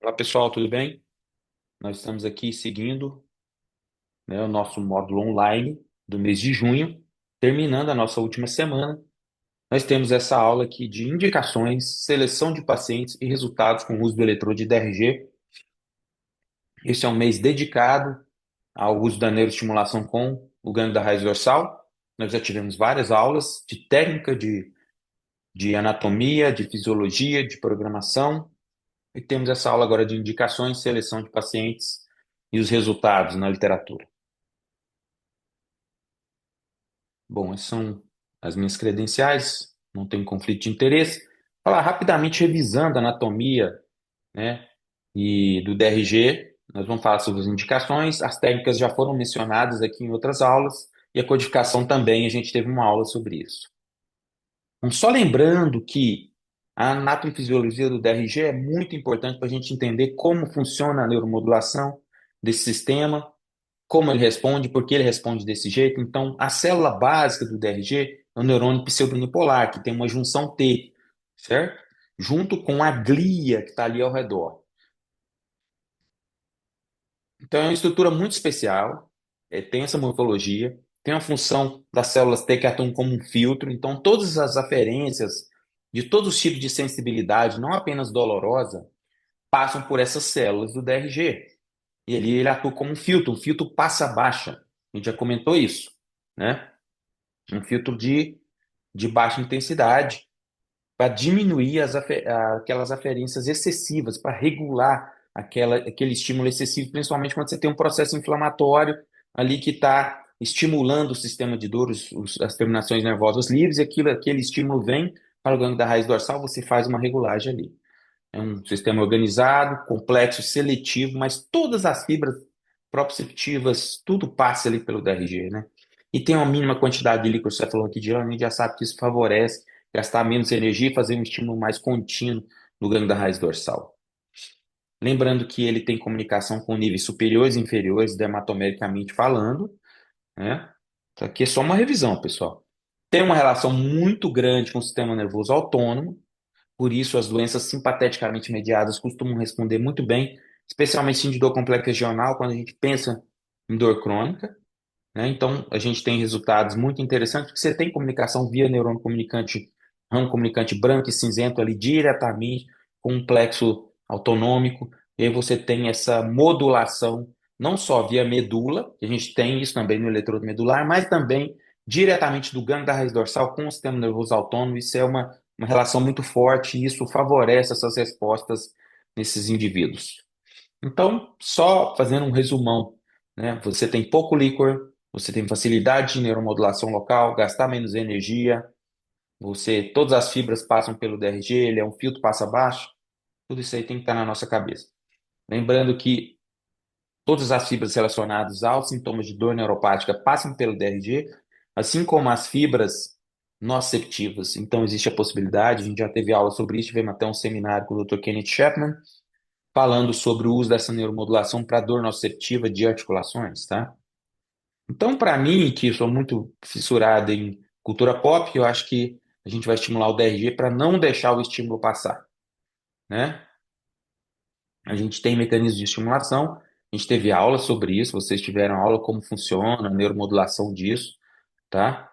Olá pessoal, tudo bem? Nós estamos aqui seguindo, né, o nosso módulo online do mês de junho, terminando a nossa última semana. Nós temos essa aula aqui de indicações, seleção de pacientes e resultados com o uso do eletrodo de DRG. Esse é um mês dedicado ao uso da neuroestimulação com o ganho da raiz dorsal. Nós já tivemos várias aulas de técnica de anatomia, de fisiologia, de programação, e temos essa aula agora de indicações, seleção de pacientes e os resultados na literatura. Bom, essas são as minhas credenciais, não tenho conflito de interesse. Falar rapidamente, revisando a anatomia, né, e do DRG, nós vamos falar sobre as indicações, as técnicas já foram mencionadas aqui em outras aulas, e a codificação também, a gente teve uma aula sobre isso. Então, só lembrando que a anatomofisiologia do DRG é muito importante para a gente entender como funciona a neuromodulação desse sistema, como ele responde, por que ele responde desse jeito. Então, a célula básica do DRG é o neurônio pseudounipolar, que tem uma junção T, certo? Junto com a glia que está ali ao redor. Então, é uma estrutura muito especial, tem essa morfologia, tem a função das células T que atuam como um filtro. Então, todas as aferências de todos os tipos de sensibilidade, não apenas dolorosa, passam por essas células do DRG. E ele atua como um filtro passa-baixa. A gente já comentou isso, né? Um filtro de baixa intensidade para diminuir aquelas aferências excessivas, para regular aquele estímulo excessivo, principalmente quando você tem um processo inflamatório ali que está estimulando o sistema de dor, as terminações nervosas livres, e aquele estímulo vem para o ganglio da raiz dorsal, você faz uma regulagem ali. É um sistema organizado, complexo, seletivo, mas todas as fibras proprioceptivas, tudo passa ali pelo DRG, né? E tem uma mínima quantidade de líquido cefalorraquidiano, a gente já sabe que isso favorece gastar menos energia e fazer um estímulo mais contínuo no ganglio da raiz dorsal. Lembrando que ele tem comunicação com níveis superiores e inferiores, dermatomericamente falando, né? Isso aqui é só uma revisão, pessoal. Tem uma relação muito grande com o sistema nervoso autônomo, por isso, as doenças simpateticamente mediadas costumam responder muito bem, especialmente em dor complexa regional, quando a gente pensa em dor crônica, né? Então, a gente tem resultados muito interessantes, porque você tem comunicação via neurônio comunicante, ramo comunicante branco e cinzento ali diretamente com um plexo autonômico, e aí você tem essa modulação, não só via medula, que a gente tem isso também no eletrodo medular, mas também diretamente do gânglio da raiz dorsal com o sistema nervoso autônomo. Isso é uma relação muito forte e isso favorece essas respostas nesses indivíduos. Então, só fazendo um resumão, né? Você tem pouco líquor, você tem facilidade de neuromodulação local, gastar menos energia, todas as fibras passam pelo DRG, ele é um filtro passa abaixo, tudo isso aí tem que estar na nossa cabeça. Lembrando que todas as fibras relacionadas aos sintomas de dor neuropática passam pelo DRG, assim como as fibras nociceptivas. Então, existe a possibilidade, a gente já teve aula sobre isso, tivemos até um seminário com o Dr. Kenneth Chapman, falando sobre o uso dessa neuromodulação para dor nociceptiva de articulações, tá? Então, para mim, que sou muito fissurado em cultura pop, eu acho que a gente vai estimular o DRG para não deixar o estímulo passar, né? A gente tem mecanismos de estimulação, a gente teve aula sobre isso, vocês tiveram aula como funciona a neuromodulação disso, tá?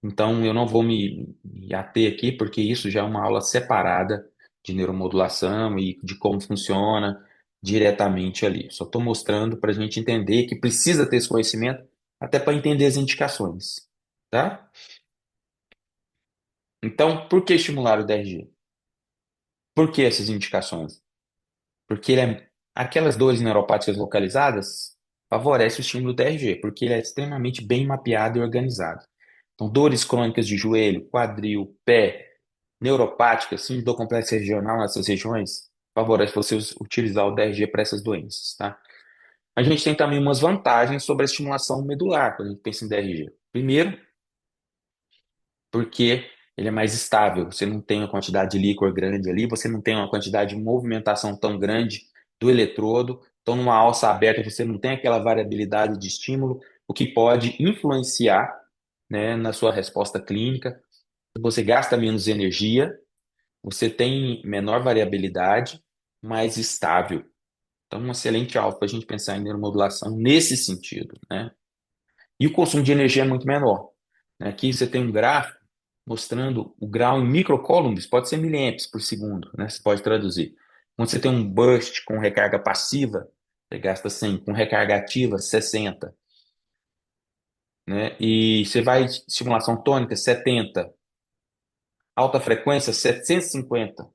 Então, eu não vou me ater aqui, porque isso já é uma aula separada de neuromodulação e de como funciona diretamente ali. Só estou mostrando para a gente entender que precisa ter esse conhecimento até para entender as indicações, tá? Então, por que estimular o DRG? Por que essas indicações? Porque aquelas dores neuropáticas localizadas favorece o estímulo do DRG, porque ele é extremamente bem mapeado e organizado. Então, dores crônicas de joelho, quadril, pé, neuropáticas, síndrome do complexo regional nessas regiões, favorece você utilizar o DRG para essas doenças, tá? A gente tem também umas vantagens sobre a estimulação medular, quando a gente pensa em DRG. Primeiro, porque ele é mais estável, você não tem uma quantidade de líquor grande ali, você não tem uma quantidade de movimentação tão grande do eletrodo, então numa alça aberta você não tem aquela variabilidade de estímulo, o que pode influenciar, né, na sua resposta clínica. Você gasta menos energia, você tem menor variabilidade, mais estável. Então, um excelente alvo para a gente pensar em neuromodulação nesse sentido, né? E o consumo de energia é muito menor, né? Aqui você tem um gráfico mostrando o grau em microcoulombs, pode ser miliamperes por segundo, né? Você pode traduzir. Quando você tem um burst com recarga passiva, você gasta 100, com recarga ativa, 60, né? E você vai estimulação tônica, 70, alta frequência, 750.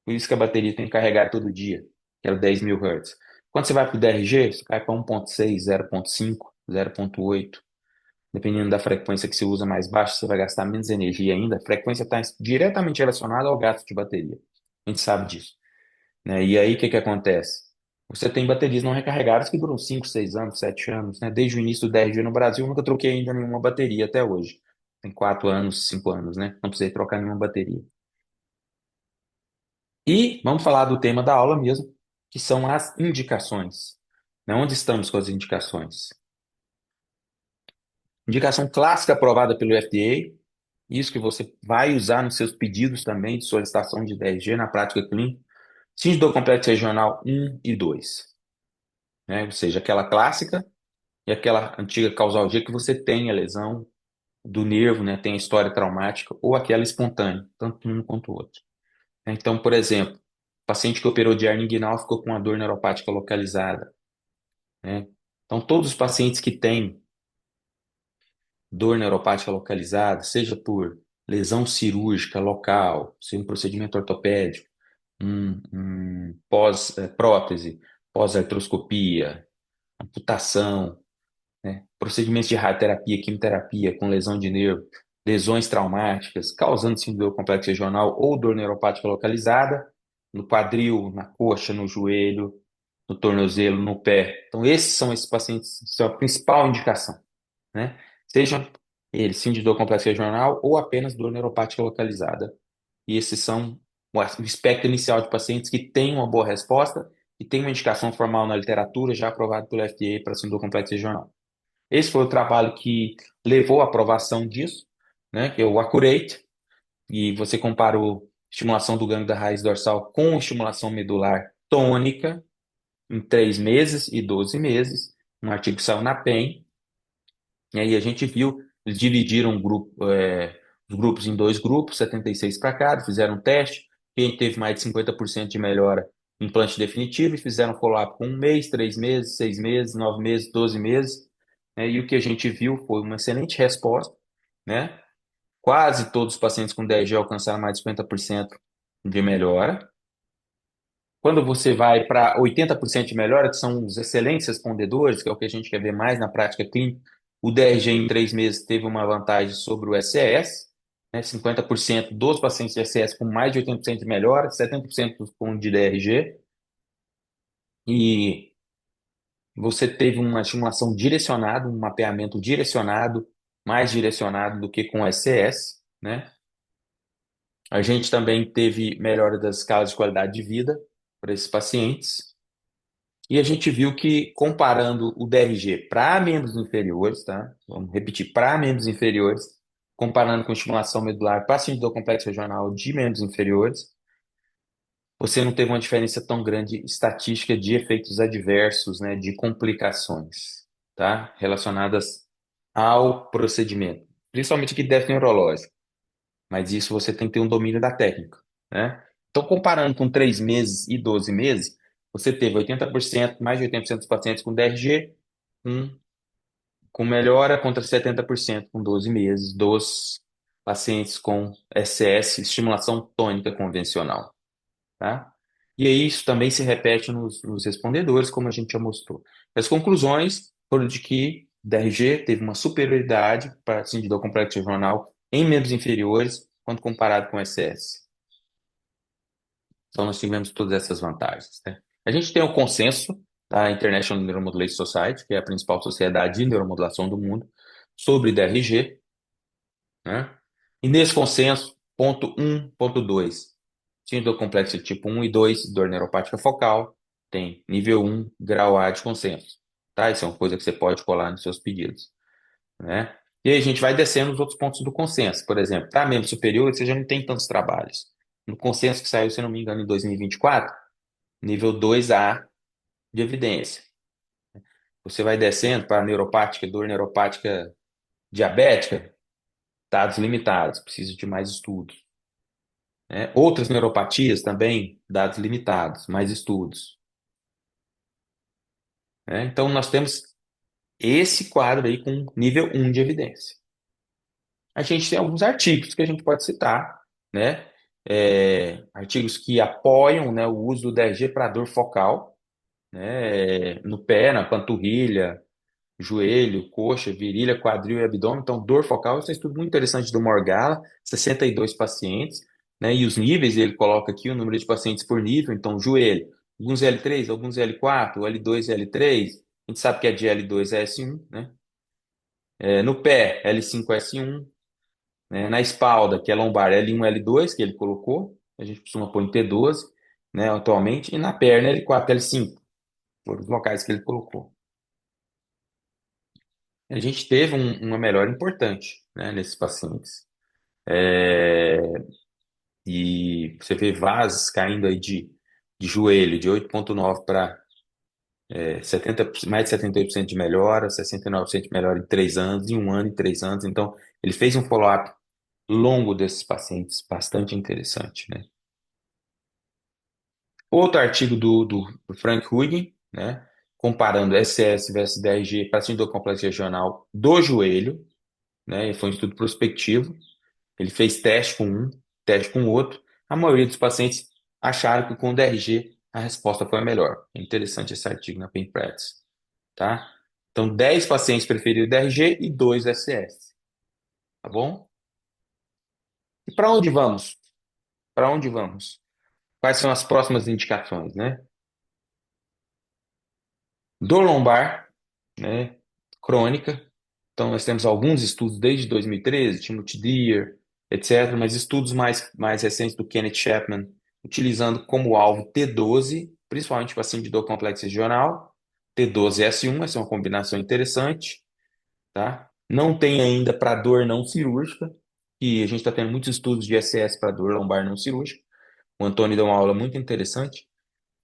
Por isso que a bateria tem que carregar todo dia, que era 10.000 Hz. Quando você vai para o DRG, você cai para 1.6, 0.5, 0.8. Dependendo da frequência que você usa mais baixa, você vai gastar menos energia ainda. A frequência está diretamente relacionada ao gasto de bateria. A gente sabe disso, né? E aí, o que que acontece? Você tem baterias não recarregáveis que duram 5, 6 anos, 7 anos, né? Desde o início do DRG no Brasil, eu nunca troquei ainda nenhuma bateria até hoje. Tem 4 anos, 5 anos, né? Não precisei trocar nenhuma bateria. E vamos falar do tema da aula mesmo, que são as indicações. Né? Onde estamos com as indicações? Indicação clássica aprovada pelo FDA, isso que você vai usar nos seus pedidos também de solicitação de DRG na prática clínica. Síndrome do complexo regional 1 e 2, né? Ou seja, aquela clássica e aquela antiga causalgia que você tem a lesão do nervo, né? Tem a história traumática, ou aquela espontânea, tanto um quanto o outro. Então, por exemplo, paciente que operou de hernia inguinal ficou com uma dor neuropática localizada, né? Então, todos os pacientes que têm dor neuropática localizada, seja por lesão cirúrgica local, seja um procedimento ortopédico, prótese, pós-artroscopia, amputação, né? Procedimentos de radioterapia, quimioterapia com lesão de nervo, lesões traumáticas, causando síndrome do complexo regional ou dor neuropática localizada, no quadril, na coxa, no joelho, no tornozelo, no pé. Então, esses pacientes, são a principal indicação, né? Sejam eles síndrome do complexo regional ou apenas dor neuropática localizada. E esses são o espectro inicial de pacientes que têm uma boa resposta e têm uma indicação formal na literatura já aprovada pelo FDA para síndrome do complexo regional. Esse foi o trabalho que levou à aprovação disso, né, que é o Accurate, e você comparou estimulação do gânglio da raiz dorsal com estimulação medular tônica em 3 meses e 12 meses, um artigo que saiu na PEN, e aí a gente viu, eles dividiram os grupos em 2 grupos, 76 para cada, fizeram um teste, quem teve mais de 50% de melhora, implante definitivo, e fizeram follow-up com 1 mês, 3 meses, 6 meses, 9 meses, 12 meses, né? E o que a gente viu foi uma excelente resposta, né? Quase todos os pacientes com DRG alcançaram mais de 50% de melhora. Quando você vai para 80% de melhora, que são os excelentes respondedores, que é o que a gente quer ver mais na prática clínica, o DRG em 3 meses teve uma vantagem sobre o SCS, né? 50% dos pacientes de SCS com mais de 80% de melhora, 70% com de DRG, e você teve uma estimulação direcionada, um mapeamento direcionado, mais direcionado do que com o SCS, né? A gente também teve melhora das escalas de qualidade de vida para esses pacientes. E a gente viu que, comparando o DRG para membros inferiores, tá? Vamos repetir, para membros inferiores, comparando com estimulação medular para síndrome do complexo regional de membros inferiores, você não teve uma diferença tão grande estatística de efeitos adversos, né? De complicações, tá? Relacionadas ao procedimento, principalmente aqui déficit neurológico. Mas isso você tem que ter um domínio da técnica, né? Então, comparando com 3 meses e 12 meses, você teve 80%, mais de 80% dos pacientes com DRG, um, com melhora contra 70% com 12 meses dos pacientes com SS, estimulação tônica convencional, tá? E aí isso também se repete nos respondedores, como a gente já mostrou. As conclusões foram de que DRG teve uma superioridade para síndrome do complexo regional em membros inferiores quando comparado com SS. Então, nós tivemos todas essas vantagens, né? A gente tem o consenso da International Neuromodulation Society, que é a principal sociedade de neuromodulação do mundo, sobre DRG, né? E nesse consenso, ponto 1, ponto 2, síndrome do complexo tipo 1 e 2, dor neuropática focal, tem nível 1, grau A de consenso, tá? Isso é uma coisa que você pode colar nos seus pedidos, né? E aí a gente vai descendo os outros pontos do consenso. Por exemplo, para membros superiores, você já não tem tantos trabalhos. No consenso que saiu, se não me engano, em 2024, nível 2A de evidência. Você vai descendo para neuropática, dor neuropática diabética, dados limitados, precisa de mais estudos. Né? Outras neuropatias também, dados limitados, mais estudos. Né? Então, nós temos esse quadro aí com nível 1 de evidência. A gente tem alguns artigos que a gente pode citar, né? Artigos que apoiam, né, o uso do DRG para dor focal, né, no pé, na panturrilha, joelho, coxa, virilha, quadril e abdômen. Então, dor focal, esse é um estudo muito interessante do Morgala, 62 pacientes, né? E os níveis, ele coloca aqui o número de pacientes por nível. Então, joelho, alguns L3, alguns L4, L2 e L3. A gente sabe que é de L2 a S1, né? No pé, L5 a S1, né? Na espalda, que é lombar, L1, L2, que ele colocou. A gente costuma pôr em P12, né, atualmente. E na perna, L4, L5, foram os locais que ele colocou. A gente teve uma melhora importante, né, nesses pacientes. É, e você vê vasos caindo aí de joelho, de 8,9 para 70, mais de 78% de melhora, 69% de melhora em 3 anos, em um ano e 3 anos. Então, ele fez um follow-up longo desses pacientes, bastante interessante, né? Outro artigo do Frank Huygens, né, comparando SS versus DRG para síndrome do complexo regional do joelho, né, foi um estudo prospectivo. Ele fez teste com um, teste com o outro. A maioria dos pacientes acharam que com o DRG a resposta foi a melhor. É interessante esse artigo na Pain Practice, tá? Então, 10 pacientes preferiram o DRG e 2 SS, tá bom? E para onde vamos? Para onde vamos? Quais são as próximas indicações, né? Dor lombar, né? Crônica. Então, nós temos alguns estudos desde 2013, Timothy Deere, etc., mas estudos mais recentes do Kenneth Chapman, utilizando como alvo T12, principalmente paciente de dor complexa regional, T12 e S1, essa é uma combinação interessante, tá? Não tem ainda para dor não cirúrgica, e a gente está tendo muitos estudos de SS para dor lombar não cirúrgica. O Antônio deu uma aula muito interessante.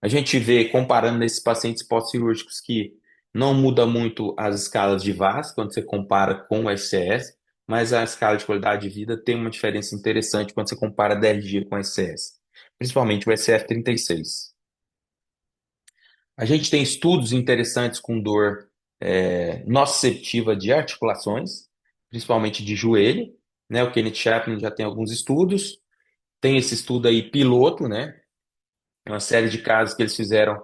A gente vê, comparando nesses pacientes pós-cirúrgicos, que não muda muito as escalas de VAS quando você compara com o SCS, mas a escala de qualidade de vida tem uma diferença interessante quando você compara DRG com SCS, principalmente o SF-36. A gente tem estudos interessantes com dor nociceptiva de articulações, principalmente de joelho, né? O Kenneth Chapman já tem alguns estudos, tem esse estudo aí piloto, né? Uma série de casos que eles fizeram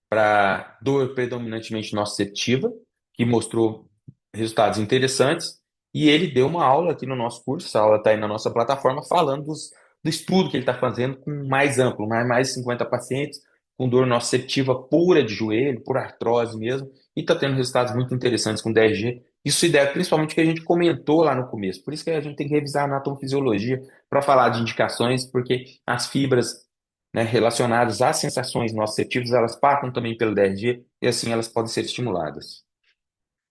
para dor predominantemente nociceptiva, que mostrou resultados interessantes, e ele deu uma aula aqui no nosso curso, essa aula está aí na nossa plataforma, falando do estudo que ele está fazendo com mais amplo, mais de 50 pacientes com dor nociceptiva pura de joelho, por artrose mesmo, e está tendo resultados muito interessantes com DRG. Isso se deve principalmente ao que a gente comentou lá no começo. Por isso que a gente tem que revisar a anatomofisiologia para falar de indicações, porque as fibras, né, relacionadas às sensações nociceptivas, elas passam também pelo DRG e assim elas podem ser estimuladas.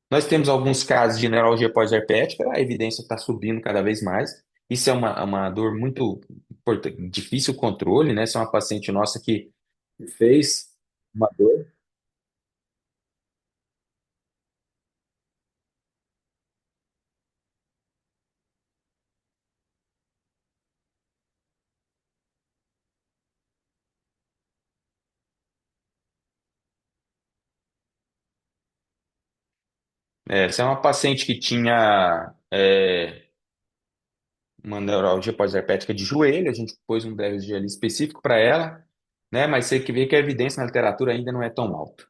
Nós temos alguns casos de neuralgia pós-herpética, a evidência está subindo cada vez mais. Isso é uma dor muito difícil o controle, né? Essa é uma paciente nossa que fez uma dor. Essa é uma paciente que tinha uma neuralgia pós-herpética de joelho, a gente pôs um DRG ali específico para ela, né? Mas você que vê que a evidência na literatura ainda não é tão alta,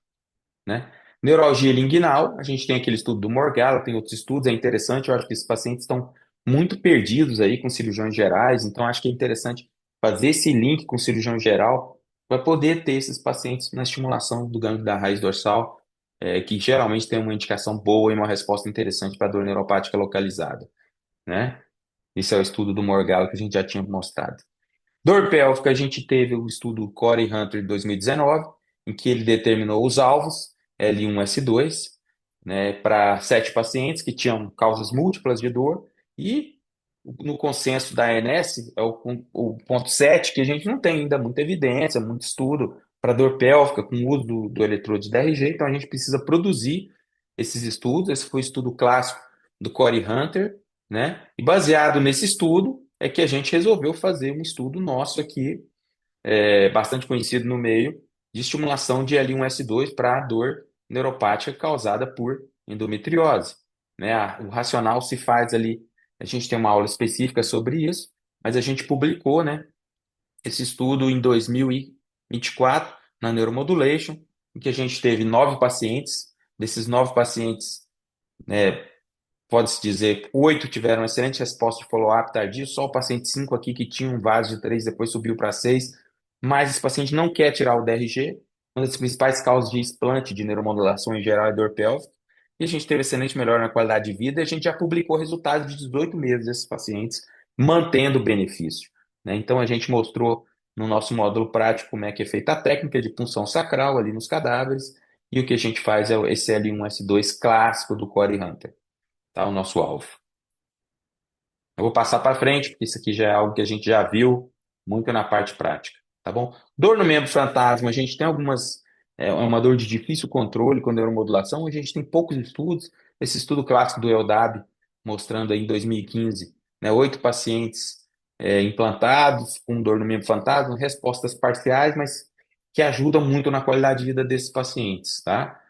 né? Neuralgia linguinal, a gente tem aquele estudo do Morgalla, tem outros estudos, é interessante, eu acho que esses pacientes estão muito perdidos aí com cirurgiões gerais, então acho que é interessante fazer esse link com o cirurgião geral para poder ter esses pacientes na estimulação do gânglio da raiz dorsal, que geralmente tem uma indicação boa e uma resposta interessante para dor neuropática localizada, né? Esse é o estudo do Morgalla que a gente já tinha mostrado. Dor pélvica, a gente teve o estudo Corey Hunter de 2019, em que ele determinou os alvos, L1, S2, né, para 7 pacientes que tinham causas múltiplas de dor, e no consenso da ANS, é o ponto 7, que a gente não tem ainda muita evidência, muito estudo, para dor pélvica com o uso do eletrodo de DRG, então a gente precisa produzir esses estudos. Esse foi o estudo clássico do Corey Hunter, né? E baseado nesse estudo é que a gente resolveu fazer um estudo nosso aqui, bastante conhecido no meio, de estimulação de L1S2 para dor neuropática causada por endometriose, né? O racional se faz ali, a gente tem uma aula específica sobre isso, mas a gente publicou, né, esse estudo em 2024 na Neuromodulation, em que a gente teve 9 pacientes. Desses 9 pacientes, né, pode-se dizer, 8 tiveram excelente resposta de follow-up tardio, só o paciente 5 aqui que tinha um vaso de 3 depois subiu para 6, mas esse paciente não quer tirar o DRG. Uma das principais causas de explante de neuromodulação em geral é dor pélvica, e a gente teve excelente melhora na qualidade de vida, e a gente já publicou resultados de 18 meses desses pacientes, mantendo o benefício, né? Então a gente mostrou no nosso módulo prático como é que é feita a técnica de punção sacral ali nos cadáveres, e o que a gente faz é esse L1S2 clássico do Corey Hunter, tá? O nosso alvo. Eu vou passar para frente, porque isso aqui já é algo que a gente já viu muito na parte prática, tá bom? Dor no membro fantasma, a gente tem algumas. É uma dor de difícil controle com neuromodulação, a gente tem poucos estudos. Esse estudo clássico do ELDAB, mostrando aí em 2015, né, 8 pacientes implantados com dor no membro fantasma, respostas parciais, mas que ajudam muito na qualidade de vida desses pacientes, tá?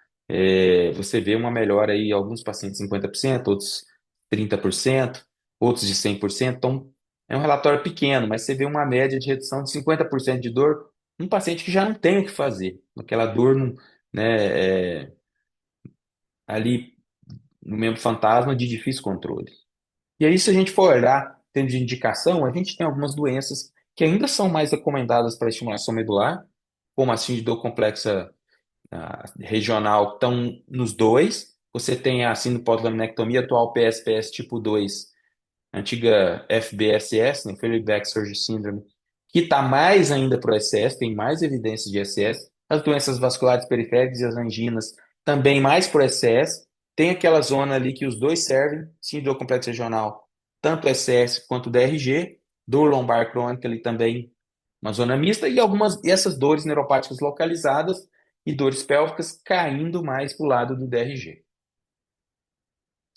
Você vê uma melhora aí, alguns pacientes 50%, outros 30%, outros de 100%. Então, é um relatório pequeno, mas você vê uma média de redução de 50% de dor num paciente que já não tem o que fazer. Aquela dor né, ali no membro fantasma de difícil controle. E aí, se a gente for olhar, tendo de indicação, a gente tem algumas doenças que ainda são mais recomendadas para estimulação medular, como a síndrome dor complexa regional, estão nos dois. Você tem a síndrome pós-laminectomia atual PSPS tipo 2, antiga FBSS, né, Failure Back Surgery Syndrome, que está mais ainda para o SS, tem mais evidências de SS. As doenças vasculares periféricas e as anginas também mais para o SS. Tem aquela zona ali que os dois servem, síndrome complexo regional, tanto SS quanto DRG, dor lombar crônica ali também, uma zona mista, e essas dores neuropáticas localizadas e dores pélvicas caindo mais para o lado do DRG.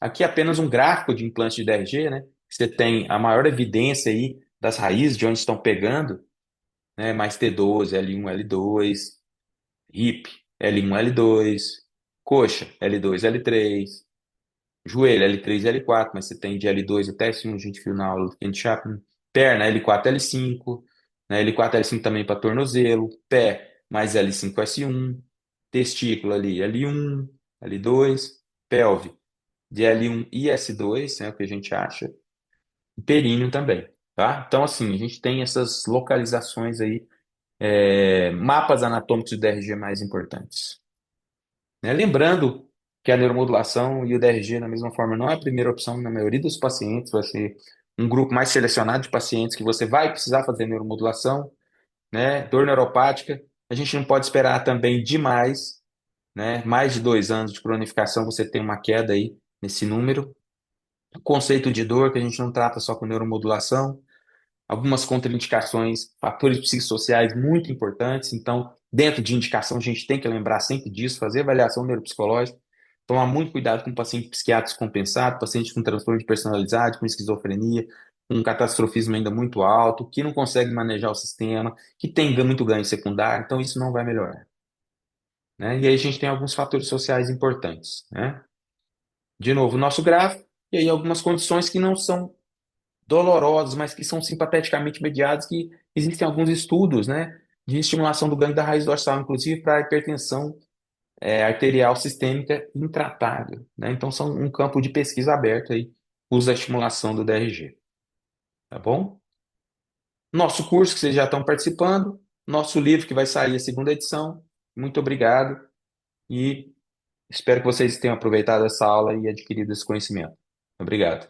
Aqui é apenas um gráfico de implante de DRG, né? Você tem a maior evidência aí das raízes de onde estão pegando, né? Mais T12, L1, L2, hip, L1, L2, coxa, L2, L3, joelho, L3, L4, mas você tem de L2 até sim, a gente viu na aula do Ken Chapman, perna, L4, L5, né? L4, L5 também para tornozelo, pé, mais L5, S1, testículo ali, L1, L2, pelve de L1 e S2, né, o que a gente acha, e períneo também, tá? Então, assim, a gente tem essas localizações aí, mapas anatômicos do DRG mais importantes, né? Lembrando que a neuromodulação e o DRG, da mesma forma, não é a primeira opção na maioria dos pacientes, vai ser um grupo mais selecionado de pacientes que você vai precisar fazer neuromodulação, né? Dor neuropática, a gente não pode esperar também demais, né? Mais de 2 anos de cronificação, você tem uma queda aí nesse número. Conceito de dor, que a gente não trata só com neuromodulação, algumas contraindicações, fatores psicossociais muito importantes. Então, dentro de indicação, a gente tem que lembrar sempre disso, fazer avaliação neuropsicológica, tomar muito cuidado com paciente psiquiátrico descompensado, paciente com transtorno de personalidade, com esquizofrenia, com um catastrofismo ainda muito alto, que não consegue manejar o sistema, que tem muito ganho secundário, então isso não vai melhorar, né? E aí a gente tem alguns fatores sociais importantes, né? De novo, o nosso gráfico, e aí algumas condições que não são dolorosos, mas que são simpateticamente mediados, que existem alguns estudos, né, de estimulação do gangue da raiz dorsal, inclusive para hipertensão arterial sistêmica intratável, né? Então são um campo de pesquisa aberto aí, usa a estimulação do DRG, tá bom? Nosso curso que vocês já estão participando, nosso livro que vai sair a segunda edição. Muito obrigado e espero que vocês tenham aproveitado essa aula e adquirido esse conhecimento. Obrigado.